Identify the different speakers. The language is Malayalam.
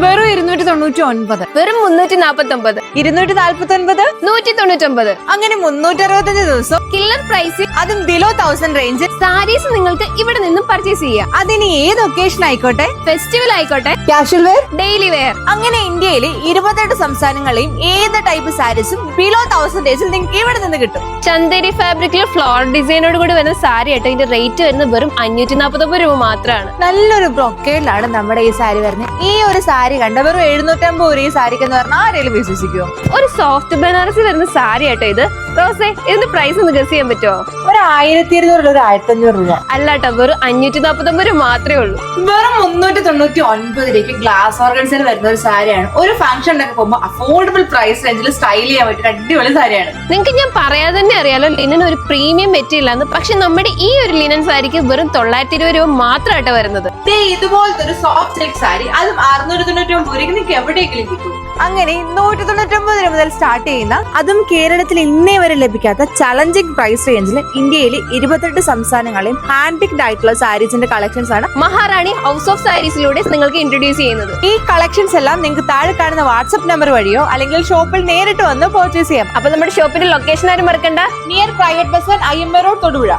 Speaker 1: വെറും 299.
Speaker 2: വെറും 349.
Speaker 1: 249.
Speaker 2: 199.
Speaker 1: അങ്ങനെ 365 ദിവസം
Speaker 2: കില്ലർ പ്രൈസിൽ
Speaker 1: അതും ബിലോ 1000 റേഞ്ച്
Speaker 2: സാരീസ് നിങ്ങൾക്ക് ഇവിടെ നിന്നും പർച്ചേസ് ചെയ്യാം.
Speaker 1: അതിന് ഏത് ഒക്കേഷൻ ആയിക്കോട്ടെ,
Speaker 2: ഫെസ്റ്റിവൽ ആയിക്കോട്ടെ,
Speaker 1: കാഷ്വൽ വെയർ,
Speaker 2: ഡെയിലി വെയർ,
Speaker 1: അങ്ങനെ ഇന്ത്യയിലെ 28 സംസ്ഥാനങ്ങളെയും ഏത് ടൈപ്പ് സാരീസും ബിലോ 1000 നിങ്ങൾക്ക് ഇവിടെ നിന്ന് കിട്ടും.
Speaker 2: ചന്ദേരി ഫാബ്രിക്കിൽ ഫ്ലോർ ഡിസൈനോട് കൂടി വരുന്ന സാരി ആയിട്ട് ഇതിന്റെ റേറ്റ് വരുന്നത് വെറും 549 രൂപ മാത്രമാണ്.
Speaker 1: നല്ലൊരു ബ്രൊക്കേഡിലാണ് നമ്മുടെ ഈ സാരി വരുന്നത്. ഈ ഒരു സാരി കണ്ട വെറും 750 ഈ സാരിക്ക് എന്ന് പറഞ്ഞാൽ ആരെങ്കിലും വിശ്വസിക്കുമോ?
Speaker 2: ഒരു സോഫ്റ്റ് ബനാറസി വരുന്ന സാരി ആട്ടോ ഇത്. റോസേ, ഇതിന്റെ പ്രൈസ് ഒന്ന് ഗസ് ചെയ്യാൻ പറ്റുമോ?
Speaker 1: ഒരു 1200 ഒരു 1500 രൂപ
Speaker 2: അല്ലാട്ടോ, വെറും 549 രൂപ മാത്രമേ ഉള്ളൂ.
Speaker 1: വെറും 399 ഗ്ലാസ് ഓർഗൻസിൽ വരുന്ന ഒരു സാരിയാണ്. ഒരു ഫംഗ്ഷനൊക്കെ പോകുമ്പോൾ അഫോർഡബിൾ പ്രൈസ് റേഞ്ചിൽ സ്റ്റൈൽ ചെയ്യാൻ പറ്റുന്ന അടിപൊളി സാരിയാണ്.
Speaker 2: നിങ്ങൾക്ക് ഞാൻ പറയാതെ തന്നെ അറിയാലോ ലിനൻ ഒരു പ്രീമിയം മെറ്റീരിയൽ ആണ്. പക്ഷെ നമ്മുടെ ഈ ഒരു ലിനൻ സാരിക്ക് വെറും 920 രൂപ മാത്രമായിട്ട് വരുന്നത്.
Speaker 1: ഇതുപോലത്തെ ഒരു സോഫ്റ്റ് സിൽക്ക് സാരി അതും 699 നിങ്ങൾക്ക് എവിടെയെങ്കിലും കിട്ടും. അങ്ങനെ 199 രൂപ മുതൽ സ്റ്റാർട്ട് ചെയ്യുന്ന, അതും കേരളത്തിൽ ഇന്നേ വരെ ലഭിക്കാത്ത ചലഞ്ചിങ് പ്രൈസ് റേഞ്ചിൽ ഇന്ത്യയിലെ 28 സംസ്ഥാനങ്ങളെയും ഹാൻഡ് പിക്ഡ് ആയിട്ടുള്ള സാരീസിന്റെ കളക്ഷൻസ് ആണ്
Speaker 2: മഹാറാണി ഹൗസ് ഓഫ് സാരീസിലൂടെ നിങ്ങൾക്ക് ഇൻട്രൊഡ്യൂസ് ചെയ്യുന്നത്.
Speaker 1: ഈ കളക്ഷൻസ് എല്ലാം നിങ്ങൾക്ക് താഴെ കാണുന്ന വാട്സ്ആപ്പ് നമ്പർ വഴിയോ അല്ലെങ്കിൽ ഷോപ്പിൽ നേരിട്ട് വന്ന് പർച്ചേസ് ചെയ്യാം.
Speaker 2: അപ്പൊ നമ്മുടെ ഷോപ്പിന്റെ ലൊക്കേഷൻ ആരും മറക്കണ്ട.
Speaker 1: Near private bus IMA road, Thodupuzha.